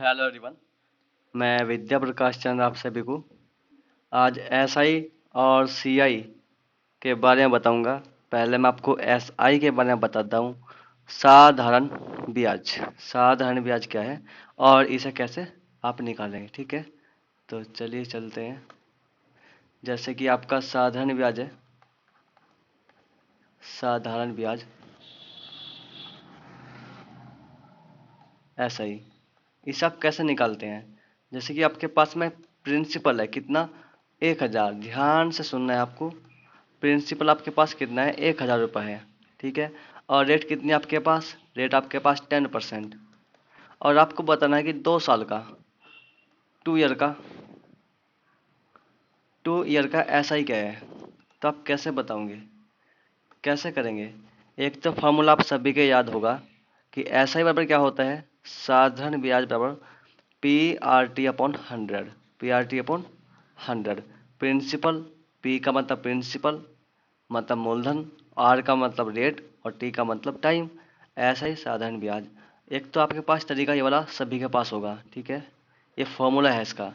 Hello everyone. मैं विद्या प्रकाश चंद्र आप सभी को आज एसआई और सीआई के बारे में बताऊंगा। पहले मैं आपको एसआई के बारे में बताता हूँ। साधारण ब्याज। साधारण ब्याज क्या है और इसे कैसे आप निकालेंगे, ठीक है। तो चलिए चलते हैं। जैसे कि आपका साधारण ब्याज है। साधारण ब्याज एसआई, इसे आप कैसे निकालते हैं। जैसे कि आपके पास में प्रिंसिपल है कितना, 1000। ध्यान से सुनना है आपको। प्रिंसिपल आपके पास कितना है, 1000 रुपये है, ठीक है। और रेट कितनी है आपके पास, रेट आपके पास 10%। और आपको बताना है कि 2 साल का, 2 ईयर का, 2 ईयर का ऐसा ही क्या है। तो आप कैसे बताओगे, कैसे करेंगे। एक तो फॉर्मूला आप सभी के याद होगा कि ऐसा ही बराबर क्या होता है, साधारण ब्याज बराबर PRT/100। PRT/100। प्रिंसिपल, P का मतलब प्रिंसिपल मतलब मूलधन, R का मतलब रेट और T का मतलब टाइम। ऐसा ही साधारण ब्याज। एक तो आपके पास तरीका ये वाला सभी के पास होगा, ठीक है। ये फॉर्मूला है इसका।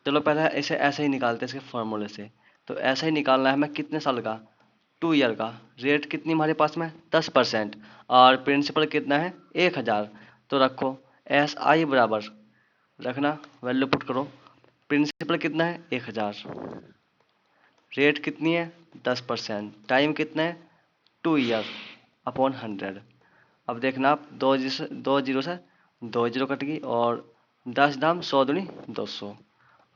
चलो पहले इसे ऐसे ही निकालते हैं इसके फॉर्मूले से। तो ऐसा ही निकालना है हमें कितने साल का, 2 ईयर का। रेट कितनी हमारे पास में 10% और प्रिंसिपल कितना है 1000। तो रखो SI बराबर, रखना वैल्यू पुट करो। प्रिंसिपल कितना है 1000, रेट कितनी है 10%, टाइम कितना है 2 ईयर/100। अब देखना आप, दो जीरो कट गई और 10 दाम 100 दूनी 200।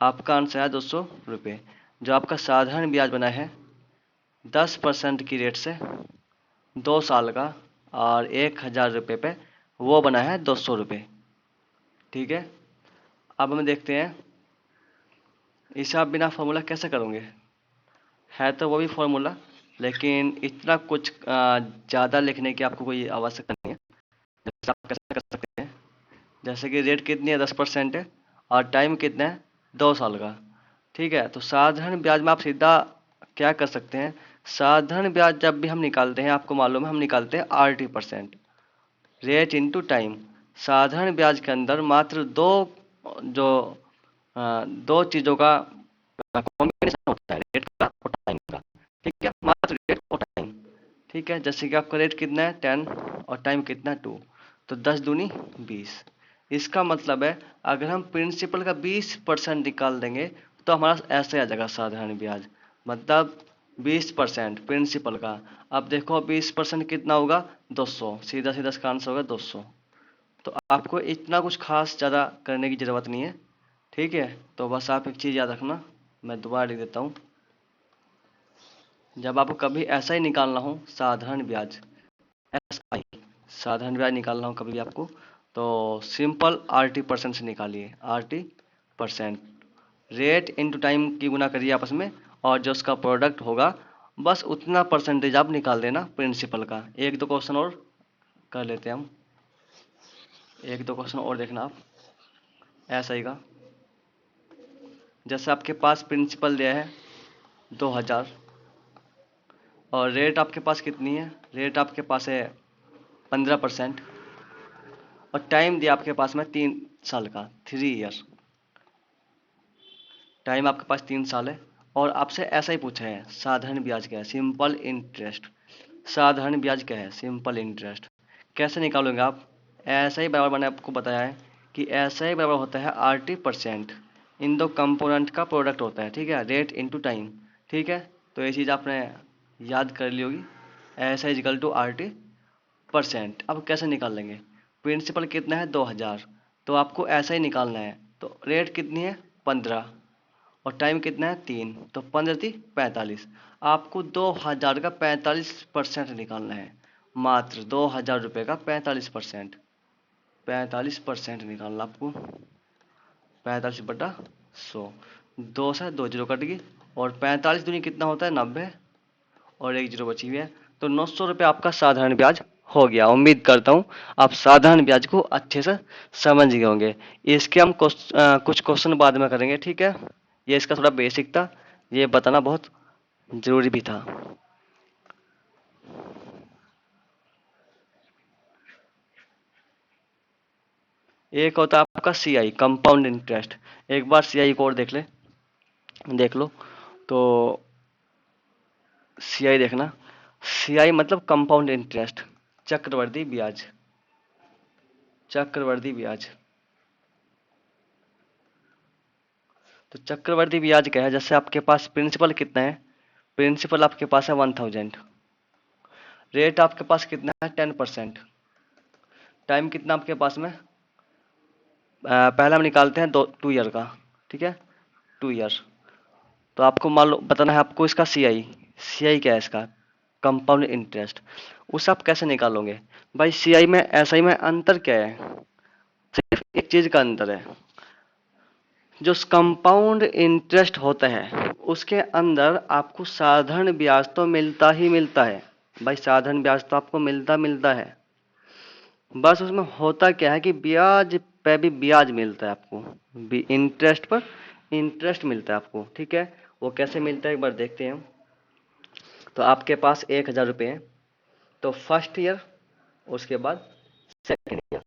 आपका आंसर है 200 रुपये। जो आपका साधारण ब्याज बना है 10% की रेट से 2 साल का और 1000 रुपये पे, वो बना है 200 रुपये, ठीक है। अब हम देखते हैं इसे आप बिना फॉर्मूला कैसे करोगे। है तो वो भी फॉर्मूला, लेकिन इतना कुछ ज़्यादा लिखने की आपको कोई आवश्यकता नहीं है। जैसे आप कैसे कर सकते हैं, जैसे कि रेट कितनी है 10% है और टाइम कितना है 2 साल का, ठीक है। तो साधारण ब्याज में आप सीधा क्या कर सकते हैं, साधारण ब्याज जब भी हम निकालते हैं आपको मालूम है हम निकालते हैं RT%, रेट इंटू टाइम। साधारण ब्याज के अंदर मात्र दो, जो दो चीज़ों का कॉम्बिनेशन होता है, रेट का और टाइम का, ठीक है। मात्र रेट और टाइम, ठीक है। जैसे कि आपका रेट कितना है 10 और टाइम कितना है 2, तो 10 दूनी 20। इसका मतलब है अगर हम प्रिंसिपल का 20% निकाल देंगे तो हमारा ऐसे आ जाएगा साधारण ब्याज, मतलब 20% प्रिंसिपल का। अब देखो 20% कितना होगा 200, सीधा सीधा इसका आंसर होगा 200। तो आपको इतना कुछ खास ज़्यादा करने की ज़रूरत नहीं है, ठीक है। तो बस आप एक चीज़ याद रखना, मैं दोबारा लिख देता हूँ। जब आपको कभी ऐसा ही निकालना हो साधारण ब्याज, SI, साधारण ब्याज निकालना हो कभी भी आपको, तो सिंपल RT% से निकालिए। RT%, रेट इंटू टाइम की गुना करिए आपस में, और जो उसका प्रोडक्ट होगा बस उतना परसेंटेज आप निकाल देना प्रिंसिपल का। एक दो क्वेश्चन और कर लेते हैं हम। एक दो क्वेश्चन और देखना आप SI का। जैसे आपके पास प्रिंसिपल दिया है 2000 और रेट आपके पास कितनी है, रेट आपके पास है 15%, और टाइम दिया आपके पास में 3 साल का, 3 ईयर। टाइम आपके पास 3 साल है और आपसे ऐसा ही पूछा है साधारण ब्याज क्या है, सिंपल इंटरेस्ट। साधारण ब्याज क्या है, सिंपल इंटरेस्ट। कैसे निकालोगे आप, ऐसा ही बराबर, मैंने आपको बताया है कि ऐसा ही बराबर होता है RT%। इन दो कंपोनेंट का प्रोडक्ट होता है, ठीक है, रेट इंटू टाइम, ठीक है। तो ये चीज़ आपने याद कर ली होगी, ऐसा इजिकल टू RT%। अब कैसे निकाल लेंगे, प्रिंसिपल कितना है 2000, तो आपको ऐसा ही निकालना है। तो रेट कितनी है 15 और टाइम कितना है 3, तो 15×3 = 45। आपको 2000 का 45% निकालना है, मात्र 2000 रुपये का 45%। 45% निकालना आपको, 45/100। 2 से 2 जीरो कट गई और 45 दूनी कितना होता है 90, और एक जीरो बची हुई है। तो 900 रुपये आपका साधारण ब्याज हो गया। उम्मीद करता हूँ आप साधारण ब्याज को अच्छे से समझ गए होंगे। इसके हम कुछ क्वेश्चन बाद में करेंगे, ठीक है। ये इसका थोड़ा बेसिक था, ये बताना बहुत ज़रूरी भी था। एक होता है आपका CI, कंपाउंड इंटरेस्ट। एक बार CI को और देख लो तो CI देखना, CI मतलब कंपाउंड इंटरेस्ट, चक्रवर्ती ब्याज, चक्रवर्ती ब्याज। तो चक्रवर्ती ब्याज क्या है, जैसे आपके पास प्रिंसिपल कितना है, प्रिंसिपल आपके पास है 1000, रेट आपके पास कितना है 10%, टाइम कितना आपके पास में, पहले हम निकालते हैं 2 ईयर का, ठीक है, 2 ईयर। तो आपको मान लो बताना है आपको इसका CI क्या है इसका, कंपाउंड इंटरेस्ट। उसे आप कैसे निकालोगे भाई, CI में SI में अंतर क्या है, सिर्फ एक चीज का अंतर है, जो कंपाउंड इंटरेस्ट होता है उसके अंदर आपको साधारण ब्याज तो मिलता ही मिलता है भाई, साधारण ब्याज तो आपको मिलता मिलता है, बस उसमें होता क्या है कि ब्याज पे भी ब्याज मिलता है आपको, इंटरेस्ट पर इंटरेस्ट मिलता है आपको, ठीक है। वो कैसे मिलता है एक बार देखते हैं हम। तो आपके पास 1000 रुपये है, तो फर्स्ट ईयर, उसके बाद सेकेंड ईयर,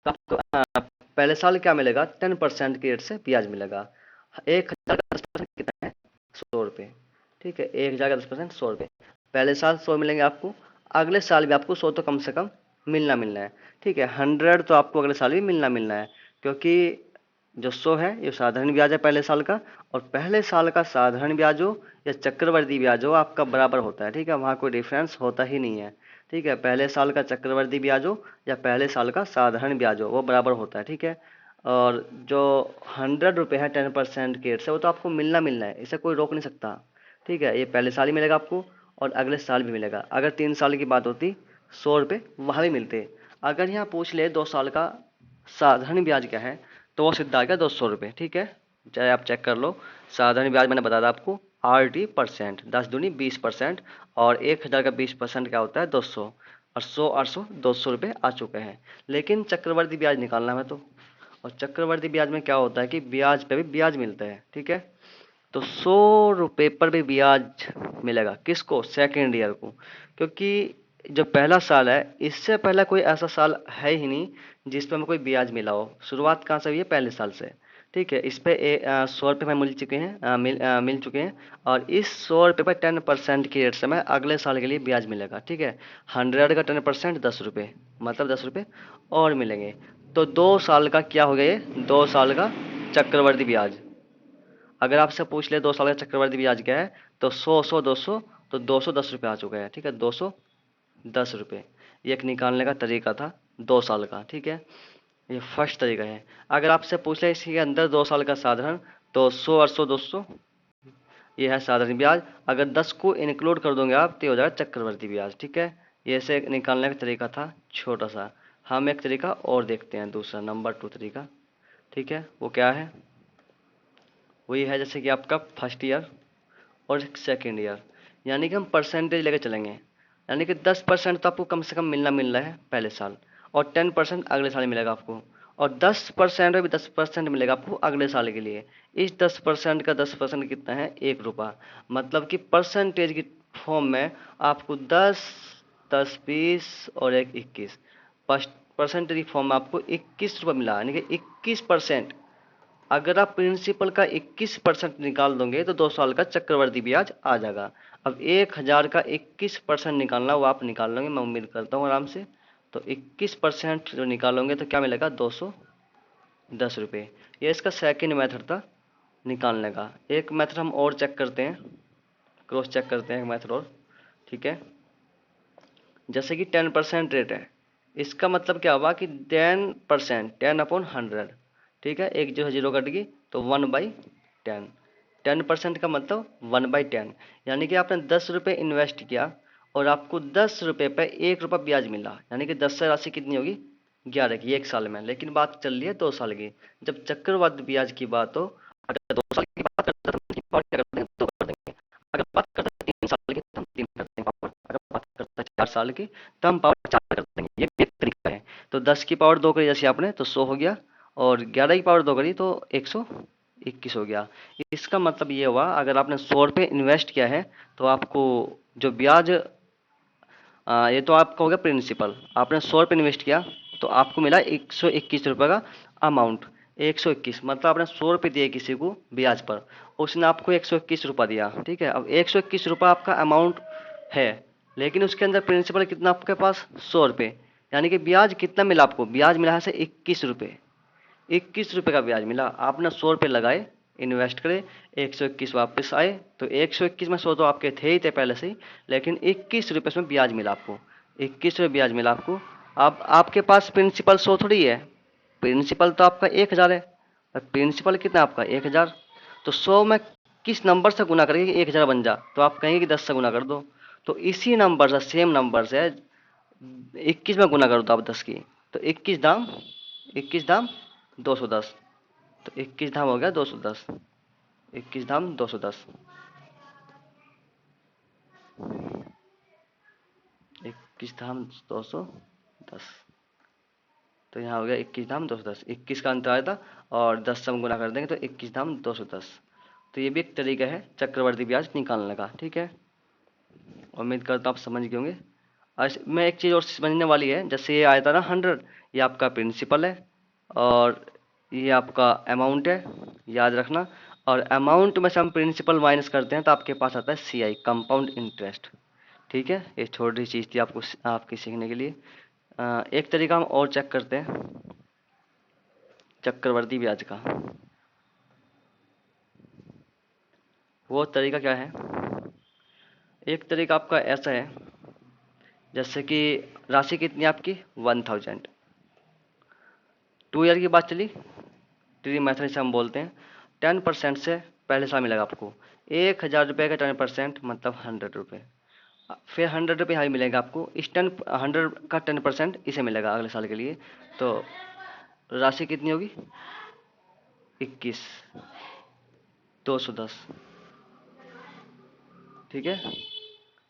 तो आपको पहले साल क्या मिलेगा, 10% की रेट से ब्याज मिलेगा। 1000 का 10% कितना है, 100 रुपये, ठीक है, 1000 का 10% 100 रुपये, पहले साल 100 मिलेंगे आपको, अगले साल भी आपको 100 तो कम से कम मिलना है, ठीक है। 100 तो आपको अगले साल भी मिलना है, क्योंकि जो 100 है ये साधारण ब्याज है पहले साल का, और पहले साल का साधारण ब्याज हो या चक्रवर्ती ब्याज हो आपका बराबर होता है, ठीक है, वहाँ कोई डिफरेंस होता ही नहीं है, ठीक है। पहले साल का चक्रवर्ती ब्याज हो या पहले साल का साधारण ब्याज हो वो बराबर होता है, ठीक है। और जो 100 रुपये है 10% के रेट से, वो तो आपको मिलना है, इसे कोई रोक नहीं सकता, ठीक है। ये पहले साल ही मिलेगा आपको और अगले साल भी मिलेगा। अगर 3 साल की बात होती 100 रुपये वहाँ भी मिलते। अगर यहाँ पूछ ले 2 साल का साधारण ब्याज क्या है, तो वो सीधा आ गया 200 रुपये, ठीक है। चाहे आप चेक कर लो, साधारण ब्याज मैंने बता दिया आपको, RD%, 10 दूनी 20%, और 1000 का 20% क्या होता है 200, और 100 800 200 रुपये आ चुके हैं। लेकिन चक्रवर्ती ब्याज निकालना है तो, और चक्रवर्ती ब्याज में क्या होता है कि ब्याज पे भी ब्याज मिलता है, ठीक है। तो 100 रुपये पर भी ब्याज मिलेगा किसको, सेकेंड ईयर को, क्योंकि जो पहला साल है इससे पहले कोई ऐसा साल है ही नहीं जिस पे हमें कोई ब्याज मिला हो। शुरुआत कहाँ से हुई है, पहले साल से, ठीक है। इस पे 100 रुपये में मिल चुके हैं, मिल चुके हैं, और इस 100 रुपये पर 10% की रेट से हमें अगले साल के लिए ब्याज मिलेगा, ठीक है। 100 का 10% 10 रुपये, मतलब 10 रुपये और मिलेंगे। तो 2 साल का क्या हो गया, ये 2 साल का चक्रवर्ती ब्याज। अगर आपसे पूछ ले 2 साल का चक्रवर्ती ब्याज क्या है, तो 100 तो 210 रुपये आ चुका है, ठीक है, 210 रुपये। ये एक निकालने का तरीका था 2 साल का, ठीक है। ये फर्स्ट तरीका है। अगर आपसे पूछ ले इसके अंदर 2 साल का साधारण, तो 100 800 200, ये है साधारण ब्याज। अगर 10 को इंक्लूड कर दोगे आप तो ये हो जाएगा चक्रवर्ती ब्याज, ठीक है। ये से निकालने का तरीका था छोटा सा। हम एक तरीका और देखते हैं, दूसरा नंबर 2 तरीका, ठीक है। वो क्या है, वही है जैसे कि आपका फर्स्ट ईयर और सेकेंड ईयर, यानी कि हम परसेंटेज लेके चलेंगे, यानी कि 10% तो आपको कम से कम मिलना है पहले साल, और 10% अगले साल मिलेगा आपको, और 10% में भी 10% मिलेगा आपको अगले साल के लिए। इस 10% का 10% कितना है, 1 रुपया, मतलब कि परसेंटेज की फॉर्म में आपको 10 10 20 और 21, परसेंटेज की फॉर्म में आपको 21 रुपये मिला, यानी कि 21%। अगर आप प्रिंसिपल का 21% निकाल दोगे तो 2 साल का चक्रवर्ती ब्याज आ जाएगा। अब 1000 का 21% निकालना, वो आप निकाल लोगे, मैं उम्मीद करता हूँ आराम से। तो 21% जो निकालोगे तो क्या मिलेगा, 210 रुपये। ये इसका सेकंड मेथड था निकालने का। एक मेथड हम और चेक करते हैं, क्रॉस चेक करते हैं एक मेथड और, ठीक है। जैसे कि 10% रेट है, इसका मतलब क्या हुआ कि 10%, 10/100, ठीक है। एक जो जीरो कट गई तो 1/10, 10% का मतलब 1/10, यानी कि आपने 10 रुपये इन्वेस्ट किया और आपको 10 रुपये पे 1 रुपया ब्याज मिला, यानी कि 10 से राशि कितनी होगी, 11 की, एक साल में। लेकिन बात चल रही है 2 साल की। जब चक्रवृद्धि ब्याज की बात हो, अगर 2 साल की बात करते हैं तो हम कितनी पावर क्या कर देंगे, 2 कर देंगे। अगर बात करते हैं 3 साल की तो हम 3 कर देंगे पावर। अगर बात करते हैं 4 साल की तो हम पावर 4 कर देंगे। ये भी एक तरीका है। तो 10 की पावर 2 करी जैसे आपने तो 100 हो गया, और 11 की पावर 2 करी तो 121 हो गया। इसका मतलब ये हुआ, अगर आपने 100 रुपये इन्वेस्ट किया है तो आपको जो ब्याज, ये तो आपका हो गया प्रिंसिपल, आपने 100 रुपये इन्वेस्ट किया, तो आपको मिला 121 रुपये का अमाउंट। 121 मतलब आपने 100 रुपये दिए किसी को ब्याज पर, उसने आपको 121 रुपये दिया, ठीक है। अब 121 रुपये आपका अमाउंट है, लेकिन उसके अंदर प्रिंसिपल कितना आपके पास 100 रुपये, यानी कि ब्याज कितना मिला आपको, ब्याज मिला है से 21 रुपये। 21 रुपये का ब्याज मिला, आपने 100 रुपये लगाए, इन्वेस्ट करे, 121 वापस आए, तो 121 में 100 तो आपके थे ही थे पहले से ही, लेकिन 21 रुपये इसमें ब्याज मिला आपको, 21 रुपये ब्याज मिला आपको। अब आपके पास प्रिंसिपल 100 थोड़ी है, प्रिंसिपल तो आपका 1000 है, और प्रिंसिपल कितना आपका 1000, तो 100 में किस नंबर से गुना करके 1000 बन जा, तो आप कहेंगे कि 10 से गुना कर दो, तो इसी नंबर से, सेम नंबर से 21 में गुना कर दो आप 10 की, तो 21 धाम 210, तो 21 धाम हो गया 210, 21 धाम 210, 21 धाम 210, तो यहाँ हो गया 21 धाम 210, 21 का अंतर आया था और 10 से हम गुना कर देंगे तो 21 धाम 210। तो ये भी एक तरीका है चक्रवर्ती ब्याज निकालने का, ठीक है। उम्मीद करता हूँ आप समझ गए होंगे। आज मैं एक चीज़ और समझने वाली है, जैसे ये आया था ना 100, ये आपका प्रिंसिपल है और ये आपका अमाउंट है, याद रखना। और अमाउंट में से हम प्रिंसिपल माइनस करते हैं तो आपके पास आता है CI, कंपाउंड इंटरेस्ट, ठीक है। ये छोटी चीज़ थी आपको, आपकी सीखने के लिए। एक तरीका हम और चेक करते हैं चक्रवर्ती ब्याज का। वो तरीका क्या है, एक तरीका आपका ऐसा है, जैसे कि राशि कितनी है आपकी 1000, 2 ईयर की बात चली, ट्री मेथड से हम बोलते हैं। 10% से पहले साल मिलेगा आपको 1000 रुपये का 10% मतलब 100 रुपये, फिर 100 रुपये यहाँ मिलेगा आपको, इस 100 का 10% इसे मिलेगा अगले साल के लिए। तो राशि कितनी होगी 21, 210, ठीक है।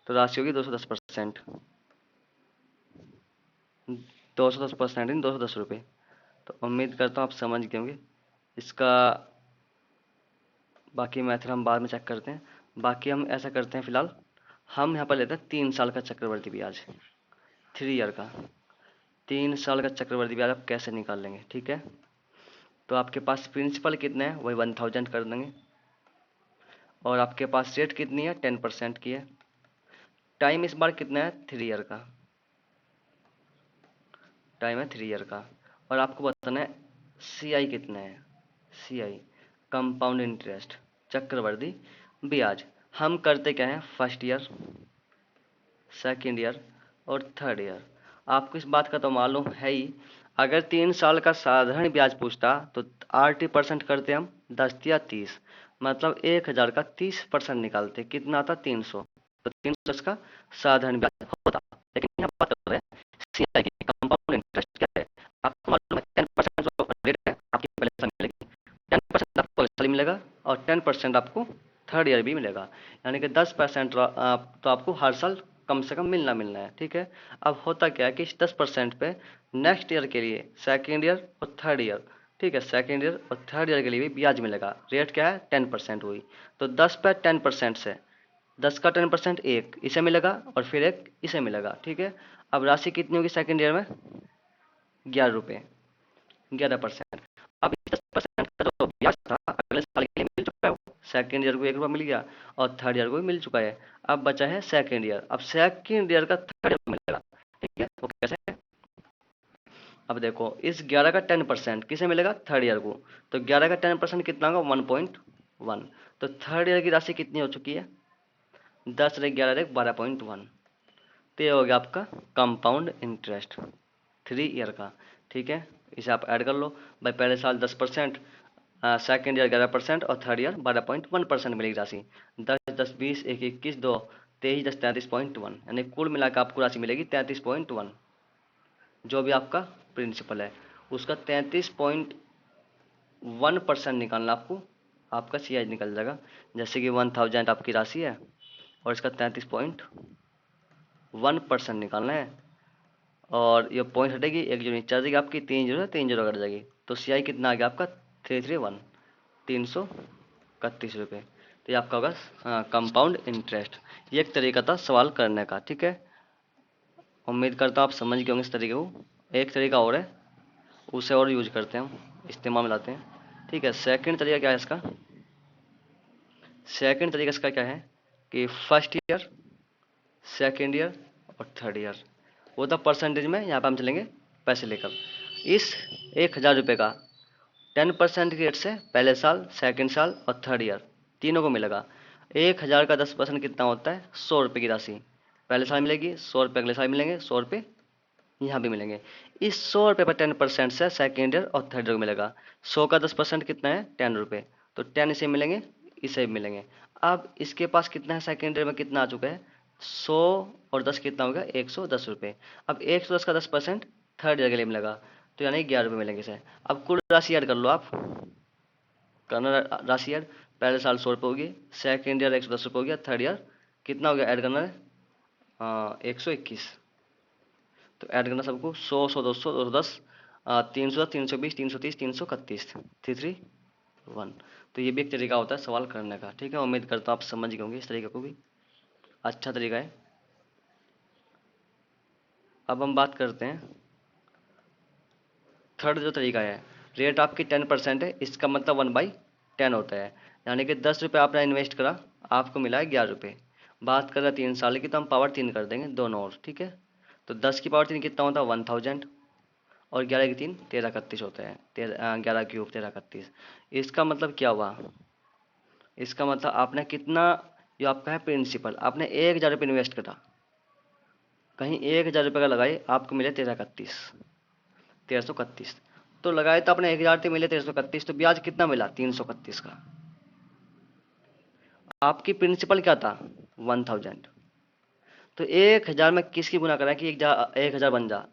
तो राशि होगी 210%, 210% इन 210 रुपये। तो उम्मीद करता हूँ आप समझ गए होंगे। इसका बाकी मेथड हम बाद में चेक करते हैं। बाकी हम ऐसा करते हैं, फिलहाल हम यहाँ पर लेते हैं 3 साल का चक्रवर्ती ब्याज, 3 ईयर का। 3 साल का चक्रवर्ती ब्याज आप कैसे निकाल लेंगे, ठीक है। तो आपके पास प्रिंसिपल कितने हैं, वही 1000 कर देंगे, और आपके पास रेट कितनी है 10% की है। टाइम इस बार कितना है 3 ईयर का, टाइम है 3 ईयर का। और आपको बताना है CI कितना है, CI कंपाउंड इंटरेस्ट, चक्रवर्ती ब्याज। हम करते क्या हैं, फर्स्ट ईयर, सेकेंड ईयर और थर्ड ईयर। आपको इस बात का तो मालूम है ही, अगर 3 साल का साधारण ब्याज पूछता तो 80% करते हम 10 या 30, मतलब 1000 का 30% निकालते, कितना आता 300, तो 300 का साधारण ब्याज होता। लेकिन यहाँ बात कर रहे हैं CI की, कंपाउंड इंटरेस्ट क्या है, आपको मालूम है 10% जो रेट है आपकी पहले साल मिलेगी, 10% आपको अगले साल मिलेगा और 10% आपको थर्ड ईयर भी मिलेगा, यानी कि 10% तो आपको हर साल कम से कम मिलना है, ठीक है। अब होता क्या है कि इस 10% पे नेक्स्ट ईयर के लिए, सेकेंड ईयर और थर्ड ईयर, ठीक है, सेकेंड ईयर और थर्ड ईयर के लिए भी ब्याज मिलेगा। रेट क्या है 10% हुई, तो 10 पे 10% से 10 का 10% एक इसे मिलेगा और फिर एक इसे मिलेगा, ठीक है। अब राशि कितनी होगी सेकेंड ईयर में 11 रुपये, 11%। अब 10% का जो ब्याज था अगले साल के लिए मिल चुका है, सेकेंड ईयर को 1 रुपया मिल गया और थर्ड ईयर को भी मिल चुका है। अब बचा है सेकेंड ईयर, अब सेकेंड ईयर का थर्ड ईयर को मिलेगा, ठीक है। वो कैसे, अब देखो इस 11 का 10% किसे मिलेगा थर्ड ईयर को, तो 11 का 10% कितना होगा 1.1, तो थर्ड ईयर की राशि कितनी हो चुकी है 10 रे 11 रे 12.1, तो ये हो गया आपका कंपाउंड इंटरेस्ट 3 ईयर का, ठीक है। इसे आप ऐड कर लो भाई, पहले साल 10%, सेकेंड ईयर 11% और थर्ड ईयर 12.1% मिलेगी राशि। 10 10 20 1 21 2 23 10 33.1, यानी कुल मिलाकर आपको राशि मिलेगी 33.1। जो भी आपका प्रिंसिपल है उसका 33.1% निकालना आपको, आपका CI निकल जाएगा। जैसे कि 1000 आपकी राशि है और इसका 33.1% निकालना है, और ये पॉइंट हटेगी, एक जो नीचे आ जाएगी आपकी, 3 जीरो है 3 जीरो कट जाएगी, तो CI कितना आ गया आपका 331, 331 रुपये। तो ये आपका होगा कंपाउंड इंटरेस्ट। ये एक तरीका था सवाल करने का, ठीक है। उम्मीद करता हूँ आप समझ गए होंगे इस तरीके को। एक तरीका और है, उसे और यूज करते हैं हम, इस्तेमाल में लाते हैं। ठीक है, सेकंड तरीका क्या है इसका? सेकंड तरीका इसका क्या है कि फर्स्ट ईयर, सेकंड ईयर और थर्ड ईयर, वो तो परसेंटेज में यहाँ पे हम चलेंगे पैसे लेकर। इस 1,000 रुपये का 10% की रेट से पहले साल, सेकंड साल और थर्ड ईयर तीनों को मिलेगा। 1,000 का 10% कितना होता है? 100 रुपये की राशि पहले साल मिलेगी, 100 रुपये अगले साल मिलेंगे, 100 रुपये यहाँ भी मिलेंगे। इस 100 रुपये पर 10% से सेकेंड ईयर और थर्ड ईयर को मिलेगा। 100 का 10% कितना है? 10 रुपये। तो 10 इसे मिलेंगे, इसे भी मिलेंगे। अब इसके पास कितना है? सेकेंड ईयर में कितना आ चुका है? 100 और 10 कितना होगा? 110 रुपये। अब 110 का 10% थर्ड ईयर के लिए मिलेगा, तो यानी 11 रुपये मिलेंगे इसे। अब कुल राशि ऐड कर लो आप, करना राशि ऐड। पहले साल 100 रुपये होगी, सेकेंड ईयर 110 रुपये हो गया, थर्ड ईयर कितना हो गया? ऐड करना है 121। तो ऐड करना सबको, 100 100 200 210 310 320 330 331 331। तो ये भी एक तरीका होता है सवाल करने का। ठीक है, उम्मीद करता हूँ आप समझ गए होंगे इस तरीके को भी, अच्छा तरीका है। अब हम बात करते हैं थर्ड जो तरीका है। रेट आपकी 10% है, इसका मतलब 1/10 होता है। यानी कि 10 रुपये आपने इन्वेस्ट करा, आपको मिला है 11 रुपये। बात कर रहे हैं 3 साल की, तो हम पावर 3 कर देंगे दोनों ओर। ठीक है, तो 10 की पावर 3 कितना होता है? 1000। और 11 की 3 1331 होते हैं, 11 क्यूब 1331। इसका मतलब क्या हुआ? इसका मतलब आपने कितना, जो आपका है प्रिंसिपल, आपने 1,000 रुपये इन्वेस्ट करा, कहीं 1,000 रुपये का लगाए, आपको मिले 1331। तो लगाए तो अपने 1,000 थे, मिले 1331, तो ब्याज कितना मिला? 331 का। आपकी प्रिंसिपल क्या था? 1000। तो 1,000 में किसकी गुना करें कि 1,000 बन जा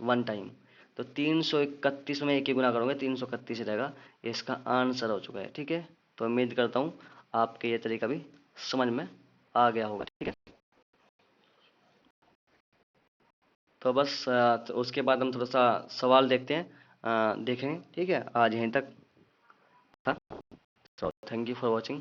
वन टाइम? तो 331 में एक ही गुना करोगे, 331 रहेगा। ये इसका आंसर हो चुका है। ठीक है, तो उम्मीद करता हूँ आपके ये तरीका भी समझ में आ गया होगा। ठीक है, तो बस तो उसके बाद हम थोड़ा सा सवाल देखते हैं, देखेंगे। ठीक है, आज यहीं तक था। So thank you for watching.